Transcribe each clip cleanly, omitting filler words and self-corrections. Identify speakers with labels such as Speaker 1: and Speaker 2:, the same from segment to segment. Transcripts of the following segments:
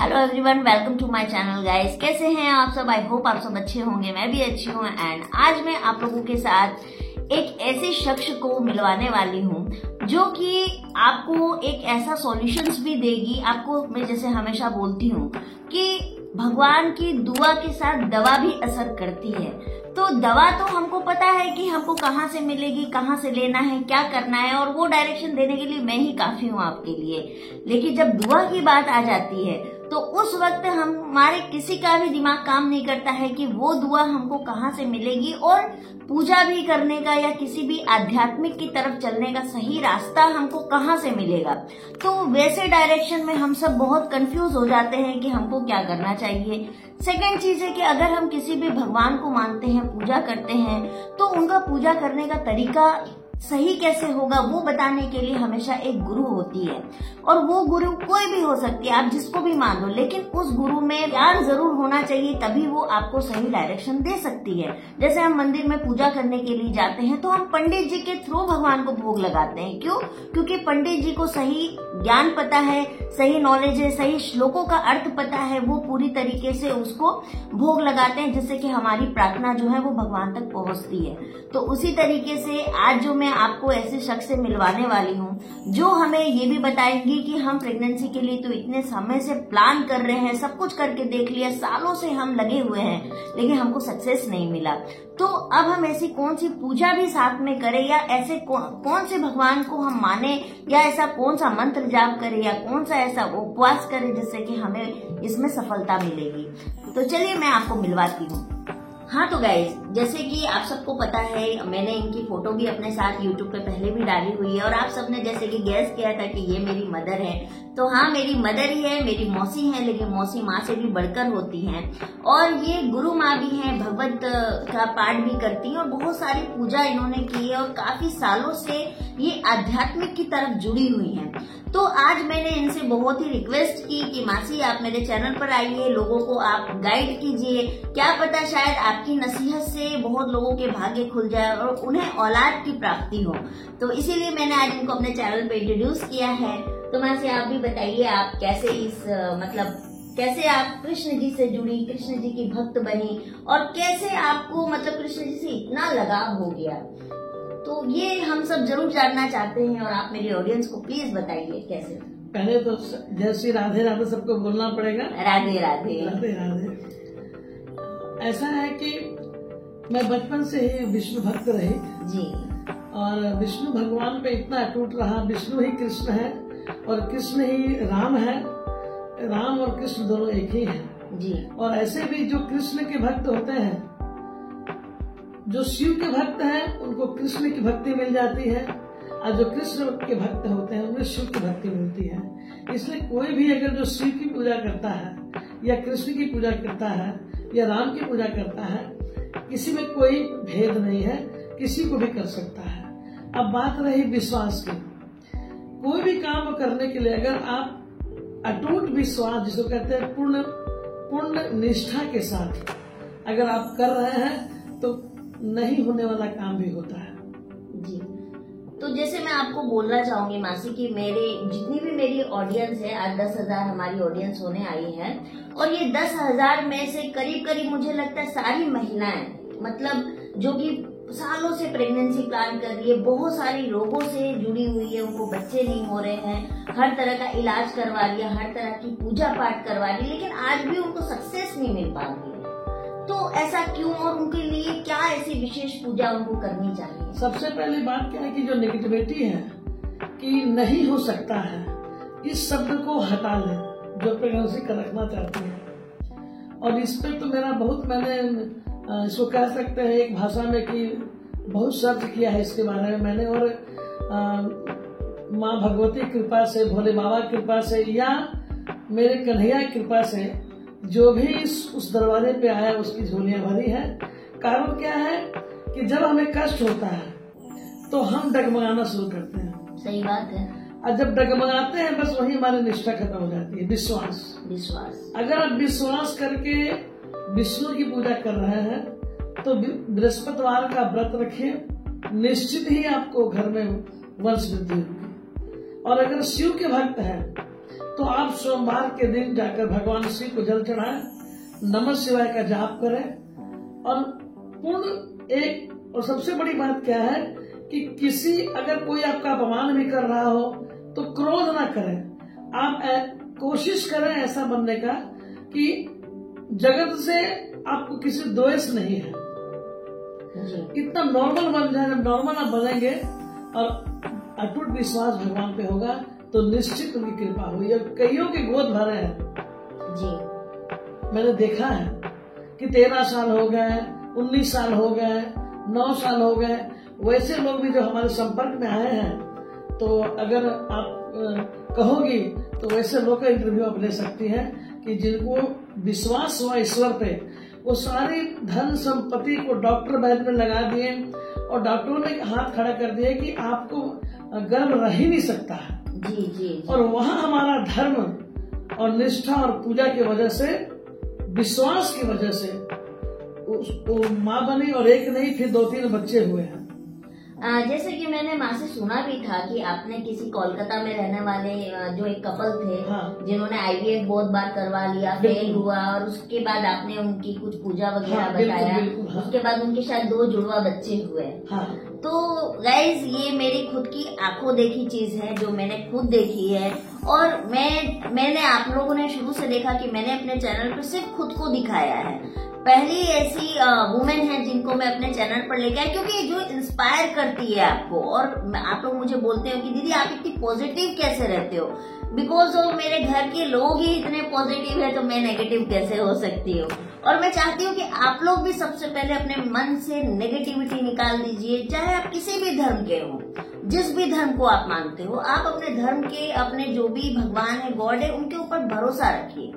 Speaker 1: Hello everyone, welcome to my channel guys. कैसे हैं आप सब? आई होप आप सब अच्छे होंगे। मैं भी अच्छी हूँ। एंड आज मैं आप लोगों के साथ एक ऐसे शख्स को मिलवाने वाली हूँ जो कि आपको एक ऐसा सॉल्यूशंस भी देगी। आपको मैं जैसे हमेशा बोलती हूँ कि भगवान की दुआ के साथ दवा भी असर करती है। तो दवा तो हमको पता है कि हमको कहाँ से मिलेगी, कहाँ से लेना है, क्या करना है, और वो डायरेक्शन देने के लिए मैं ही काफी हूँ आपके लिए। लेकिन जब दुआ की बात आ जाती है तो उस वक्त हमारे किसी का भी दिमाग काम नहीं करता है कि वो दुआ हमको कहाँ से मिलेगी और पूजा भी करने का या किसी भी आध्यात्मिक की तरफ चलने का सही रास्ता हमको कहाँ से मिलेगा। तो वैसे डायरेक्शन में हम सब बहुत कंफ्यूज हो जाते हैं कि हमको क्या करना चाहिए। सेकेंड चीज है कि अगर हम किसी भी भगवान को मानते हैं, पूजा करते हैं, तो उनका पूजा करने का तरीका सही कैसे होगा वो बताने के लिए हमेशा एक गुरु होती है। और वो गुरु कोई भी हो सकती है, आप जिसको भी मान लो, लेकिन उस गुरु में ज्ञान जरूर होना चाहिए, तभी वो आपको सही डायरेक्शन दे सकती है। जैसे हम मंदिर में पूजा करने के लिए जाते हैं तो हम पंडित जी के थ्रू भगवान को भोग लगाते हैं। क्यों? क्योंकि पंडित जी को सही ज्ञान पता है, सही नॉलेज है, सही श्लोकों का अर्थ पता है, वो पूरी तरीके से उसको भोग लगाते हैं, जिससे कि हमारी प्रार्थना जो है वो भगवान तक पहुंचती है। तो उसी तरीके से आज जो मैं आपको ऐसे शख्स से मिलवाने वाली हूँ जो हमें ये भी बताएंगी कि हम प्रेगनेंसी के लिए तो इतने समय से प्लान कर रहे हैं, सब कुछ करके देख लिया, सालों से हम लगे हुए हैं, लेकिन हमको सक्सेस नहीं मिला। तो अब हम ऐसी कौन सी पूजा भी साथ में करें, या ऐसे कौन से भगवान को हम माने, या ऐसा कौन सा मंत्र जाप करें, या कौन सा ऐसा उपवास करें जिससे कि हमें इसमें सफलता मिलेगी। तो चलिए मैं आपको मिलवाती हूँ। हाँ तो गाइज, जैसे कि आप सबको पता है, मैंने इनकी फोटो भी अपने साथ यूट्यूब पे पहले भी डाली हुई है, और आप सबने जैसे कि गेस किया था कि ये मेरी मदर है। तो हाँ, मेरी मदर ही है, मेरी मौसी है, लेकिन मौसी माँ से भी बढ़कर होती हैं। और ये गुरु माँ भी हैं, भगवत का पाठ भी करती हैं, और बहुत सारी पूजा इन्होंने की है, और काफी सालों से ये आध्यात्मिक की तरफ जुड़ी हुई हैं। तो आज मैंने इनसे बहुत ही रिक्वेस्ट की कि मासी आप मेरे चैनल पर आइए, लोगों को आप गाइड कीजिए, क्या पता शायद आपकी नसीहत से बहुत लोगों के भाग्य खुल जाए और उन्हें औलाद की प्राप्ति हो। तो इसीलिए मैंने आज इनको अपने चैनल पे इंट्रोड्यूस किया है। तो मासी आप भी बताइए, आप कैसे कैसे आप कृष्ण जी से जुड़ी, कृष्ण जी की भक्त बनी, और कैसे आपको कृष्ण जी से इतना लगाव हो गया। तो ये हम सब जरूर जानना चाहते हैं, और आप मेरी ऑडियंस को प्लीज बताइए कैसे।
Speaker 2: पहले तो जय श्री राधे राधे सबको बोलना पड़ेगा।
Speaker 1: राधे राधे
Speaker 2: राधे राधे। ऐसा है कि मैं बचपन से ही विष्णु भक्त रही
Speaker 1: जी, और
Speaker 2: विष्णु भगवान पे इतना अटूट रहा। विष्णु ही कृष्ण है और कृष्ण ही राम है। राम और कृष्ण दोनों एक ही हैं
Speaker 1: जी। और
Speaker 2: ऐसे भी जो कृष्ण के भक्त होते हैं, जो शिव के भक्त हैं, उनको कृष्ण की भक्ति मिल जाती है, और जो कृष्ण के भक्त होते हैं उन्हें शिव की भक्ति मिलती है। इसलिए कोई भी अगर जो शिव की पूजा करता है, या कृष्ण की पूजा करता है, या राम की पूजा करता है, किसी में कोई भेद नहीं है, किसी को भी कर सकता है। अब बात रही विश्वास की। कोई भी काम करने के लिए अगर आप अटूट विश्वास, जिसको कहते हैं पूर्ण निष्ठा के साथ अगर आप कर रहे हैं, तो नहीं होने वाला काम भी होता है
Speaker 1: जी। तो जैसे मैं आपको बोलना चाहूंगी मासी कि जितनी भी मेरी ऑडियंस है, आज 10,000 हमारी ऑडियंस होने आई है, और ये 10,000 में से करीब करीब मुझे लगता है सारी महिलाएं, जो कि सालों से प्रेगनेंसी प्लान कर रही है, बहुत सारी रोगों से जुड़ी हुई है, उनको बच्चे नहीं हो रहे हैं, हर तरह का इलाज करवा लिया, हर तरह की पूजा पाठ करवा ली, लेकिन आज भी उनको सक्सेस नहीं मिल पा रही है। तो ऐसा क्यों, और उनके लिए क्या ऐसी विशेष पूजा उनको करनी चाहिए?
Speaker 2: सबसे पहली बात क्या है कि जो नेगेटिविटी है कि नहीं हो सकता है, इस शब्द को हटा लें जो प्रेगनेंसी का रखना चाहते हैं। और इस पे तो मैंने इसको कह सकते हैं एक भाषा में कि बहुत सर्च किया है इसके बारे में मैंने, और माँ भगवती कृपा से, भोले बाबा कृपा से, या मेरे कन्हैया कृपा से जो भी उस दरवाजे पे आया उसकी झोलियां भरी है। कारण क्या है कि जब हमें कष्ट होता है तो हम डगमगाना शुरू करते हैं।
Speaker 1: सही बात है।
Speaker 2: और जब डगमगाते हैं बस वही हमारी निष्ठा खत्म हो जाती है। विश्वास अगर आप विश्वास करके विष्णु की पूजा कर रहे हैं तो बृहस्पतिवार का व्रत रखिए, निश्चित ही आपको घर में वंश वृद्धि होगी। और अगर शिव के भक्त हैं तो आप सोमवार के दिन जाकर भगवान शिव को जल चढ़ाएं, नमः शिवाय का जाप करें और पूर्ण एक। और सबसे बड़ी बात क्या है कि किसी अगर कोई आपका अपमान भी कर रहा हो तो क्रोध ना करें। आप कोशिश करें ऐसा बनने का कि जगत से आपको किसी द्वेष नहीं है। इतना नॉर्मल बन जाए, जब नॉर्मल आप बनेंगे और अटूट विश्वास भगवान पे होगा तो निश्चित उनकी कृपा हुई। और कईयों के गोद भरे हैं
Speaker 1: जी, मैंने
Speaker 2: देखा है कि 13 साल हो गए, 19 साल हो गए, 9 साल हो गए। वैसे लोग भी जो हमारे संपर्क में आए हैं, तो अगर आप कहोगी तो वैसे लोग का इंटरव्यू आप ले सकती हैं कि जिनको विश्वास हुआ ईश्वर पे, वो सारी धन संपत्ति को डॉक्टर वैद्य में लगा दिए और डॉक्टरों ने हाथ खड़ा कर दिया कि आपको गर्भ रह ही नहीं सकता है।
Speaker 1: जी।
Speaker 2: और वहाँ हमारा धर्म और निष्ठा और पूजा की वजह से, विश्वास की वजह से वो माँ बनी और एक नहीं फिर 2-3 बच्चे हुए हैं।
Speaker 1: जैसे कि मैंने माँ से सुना भी था कि आपने किसी कोलकाता में रहने वाले जो एक कपल थे,
Speaker 2: हाँ।
Speaker 1: जिन्होंने IVF बहुत बार करवा लिया, फेल हुआ, और उसके बाद आपने उनकी कुछ पूजा वगैरह बताया।
Speaker 2: हाँ।
Speaker 1: उसके बाद उनके शायद 2 जुड़वा बच्चे हुए।
Speaker 2: हाँ।
Speaker 1: तो गाइज, ये मेरी खुद की आंखों देखी चीज है जो मैंने खुद देखी है। और मैंने आप लोगों ने शुरू से देखा कि मैंने अपने चैनल पर सिर्फ खुद को दिखाया है। पहली ऐसी वुमेन है जिनको मैं अपने चैनल पर लेके आई, क्योंकि जो इंस्पायर करती है आपको। और आप लोग मुझे बोलते हो कि दीदी आप इतनी पॉजिटिव कैसे रहते हो, बिकॉज ऑफ मेरे घर के लोग ही इतने पॉजिटिव है तो मैं नेगेटिव कैसे हो सकती हूँ। और मैं चाहती हूँ कि आप लोग भी सबसे पहले अपने मन से नेगेटिविटी निकाल दीजिए, चाहे आप किसी भी धर्म के हो, जिस भी धर्म को आप मानते हो, आप अपने धर्म के, अपने जो भी भगवान है, गॉड है, उनके ऊपर भरोसा रखिए,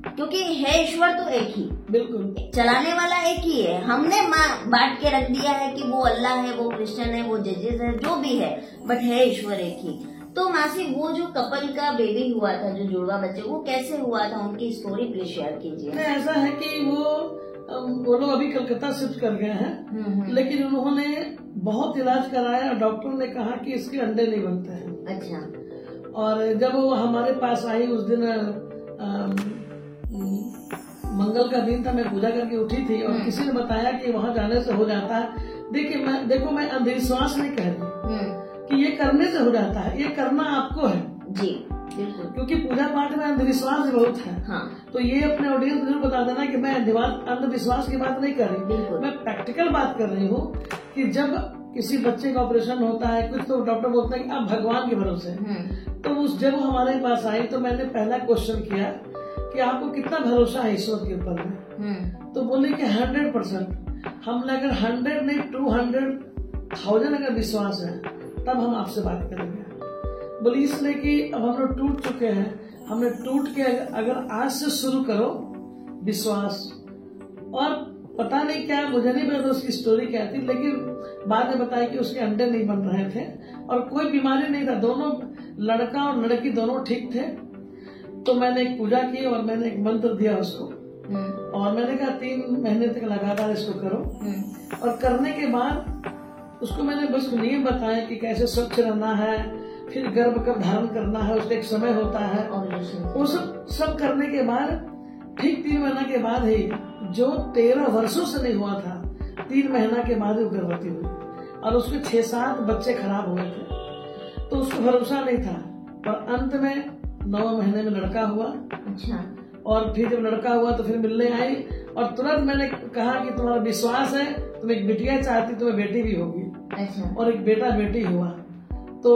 Speaker 1: क्योंकि है ईश्वर तो एक ही,
Speaker 2: बिल्कुल
Speaker 1: चलाने वाला एक ही है। हमने बांट के रख दिया है कि वो अल्लाह है, वो क्रिश्चियन है, वो जजेस है, जो भी है, बट है ईश्वर एक ही। तो मासी, वो जो कपल का बेबी हुआ था, जो जुड़वा बच्चे, वो कैसे हुआ था, उनकी स्टोरी प्लीज शेयर कीजिए।
Speaker 2: ऐसा है कि वो लोग अभी कलकत्ता शिफ्ट कर गए हैं, लेकिन उन्होंने बहुत इलाज कराया और डॉक्टर ने कहा कि इसके अंडे नहीं बनते हैं।
Speaker 1: अच्छा।
Speaker 2: और जब वो हमारे पास आई, उस दिन मंगल का दिन था, मैं पूजा करके उठी थी और किसी ने बताया कि वहाँ जाने से हो जाता है। देखो मैं अंधविश्वास नहीं कह रही कि ये करने से हो जाता है, ये करना आपको है।
Speaker 1: जी बिल्कुल,
Speaker 2: क्योंकि पूजा पाठ में अंधविश्वास बहुत है।
Speaker 1: हाँ।
Speaker 2: तो ये अपने ऑडियंस को जरूर बता देना कि मैं अंधविश्वास की बात नहीं कर रही, मैं प्रैक्टिकल बात कर रही हूँ कि जब किसी बच्चे का ऑपरेशन होता है, कुछ तो डॉक्टर बोलते हैं कि आप भगवान के भरोसे। तो जब वो हमारे पास आई तो मैंने पहला क्वेश्चन किया कि आपको कितना भरोसा है ईश्वर के ऊपर में। तो बोले कि 100%। हमने अगर 100 नहीं 200,000 अगर विश्वास है तब हम आपसे बात करेंगे। बोले इसलिए कि अब हम लोग टूट चुके हैं, हमने टूट के अगर आज से शुरू करो विश्वास। और पता नहीं क्या, मुझे नहीं पता उसकी स्टोरी क्या थी, लेकिन बाद में बताया कि उसके अंडे नहीं बन रहे थे और कोई बीमारी नहीं था, दोनों लड़का और लड़की दोनों ठीक थे। तो मैंने एक पूजा की और मैंने एक मंत्र दिया उसको, और मैंने कहा 3 महीने तक लगातार इसको करो। और करने के बाद उसको मैंने बस नियम बताया कि कैसे स्वच्छ रहना है, फिर गर्भ कब धारण करना है, उसका एक समय होता है। वो सब करने के बाद ठीक 3 महीना के बाद ही, जो 13 वर्षों से नहीं हुआ था, 3 महीना के बाद वो गर्भवती हुई और उसके 6-7 बच्चे खराब हुए थे। तो उसको भरोसा नहीं था, पर अंत में 9 महीने में लड़का हुआ।
Speaker 1: अच्छा।
Speaker 2: और फिर जब लड़का हुआ तो फिर मिलने आई और तुरंत मैंने कहा कि तुम्हारा विश्वास है, तुम एक बिटिया चाहती, तुम्हें बेटी भी होगी।
Speaker 1: अच्छा।
Speaker 2: और एक बेटा बेटी हुआ। तो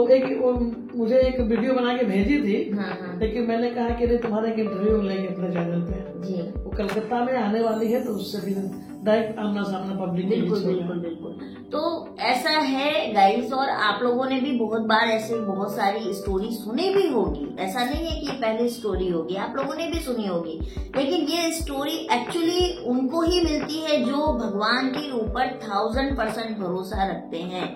Speaker 2: मुझे एक वीडियो बना के भेजी थी।
Speaker 1: हाँ।
Speaker 2: लेकिन मैंने कहा कि नहीं, तुम्हारा एक इंटरव्यू लेंगे अपने चैनल पे
Speaker 1: जी।
Speaker 2: वो कलकत्ता में आने वाली है, तो उससे भी डायरेक्ट आमना सामना पब्लिक।
Speaker 1: बिल्कुल। तो ऐसा है गाइस, और आप लोगों ने भी बहुत बार ऐसे बहुत सारी स्टोरी सुनी भी होगी। ऐसा नहीं है कि पहली स्टोरी होगी, आप लोगों ने भी सुनी होगी, लेकिन ये स्टोरी एक्चुअली उनको ही मिलती है जो भगवान के ऊपर 1000% भरोसा रखते हैं।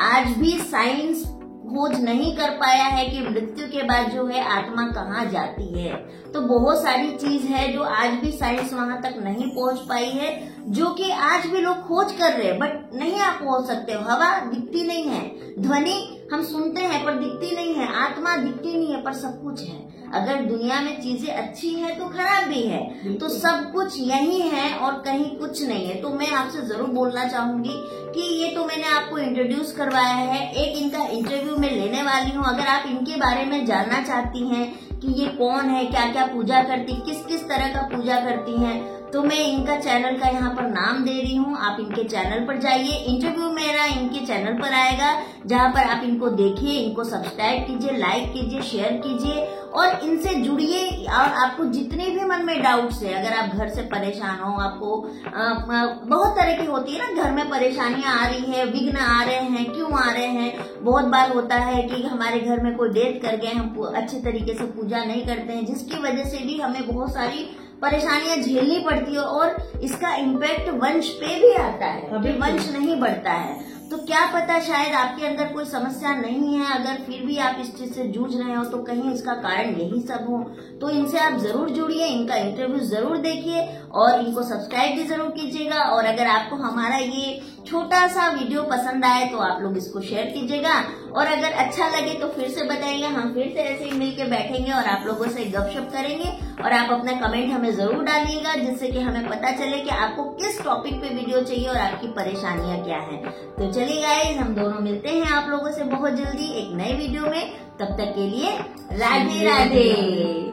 Speaker 1: आज भी साइंस खोज नहीं कर पाया है कि मृत्यु के बाद जो है आत्मा कहाँ जाती है। तो बहुत सारी चीज है जो आज भी साइंस वहां तक नहीं पहुंच पाई है, जो कि आज भी लोग खोज कर रहे हैं, बट नहीं आप पहुंच सकते हो। हवा दिखती नहीं है, ध्वनि हम सुनते हैं पर दिखती नहीं है, आत्मा दिखती नहीं है पर सब कुछ है। अगर दुनिया में चीजें अच्छी है तो खराब भी है, तो सब कुछ यही है और कहीं कुछ नहीं है। तो मैं आपसे जरूर बोलना चाहूंगी कि ये तो मैंने आपको इंट्रोड्यूस करवाया है, एक इनका इंटरव्यू मैं लेने वाली हूँ। अगर आप इनके बारे में जानना चाहती हैं कि ये कौन है, क्या क्या पूजा करती, किस किस तरह का पूजा करती हैं, तो मैं इनका चैनल का यहाँ पर नाम दे रही हूँ। आप इनके चैनल पर जाइए, इंटरव्यू मेरा इनके चैनल पर आएगा, जहाँ पर आप इनको देखिए, इनको सब्सक्राइब कीजिए, लाइक कीजिए, शेयर कीजिए और इनसे जुड़िए। और आपको जितने भी मन में डाउट्स है, अगर आप घर से परेशान हो, आपको बहुत तरह की होती है ना, घर में परेशानियां आ रही है, विघ्न आ रहे हैं, क्यों आ रहे हैं। बहुत बार होता है कि हमारे घर में कोई डेथ कर गए, हम अच्छे तरीके से पूजा नहीं करते हैं, जिसकी वजह से भी हमें बहुत सारी परेशानियां झेलनी पड़ती है और इसका इम्पैक्ट वंश पे भी आता है, वंश नहीं बढ़ता है। तो क्या पता शायद आपके अंदर कोई समस्या नहीं है, अगर फिर भी आप इस चीज से जूझ रहे हो तो कहीं इसका कारण यही सब हो। तो इनसे आप जरूर जुड़िए, इनका इंटरव्यू जरूर देखिए और इनको सब्सक्राइब भी जरूर कीजिएगा। और अगर आपको हमारा ये छोटा सा वीडियो पसंद आए तो आप लोग इसको शेयर कीजिएगा और अगर अच्छा लगे तो फिर से बताइएगा, हम फिर से ऐसे ही मिलके बैठेंगे और आप लोगों से गपशप करेंगे। और आप अपना कमेंट हमें जरूर डालिएगा, जिससे कि हमें पता चले कि आपको किस टॉपिक पे वीडियो चाहिए और आपकी परेशानियां क्या हैं। तो चलिए गाइस, हम दोनों मिलते हैं आप लोगों से बहुत जल्दी एक नए वीडियो में। तब तक के लिए राधे राधे।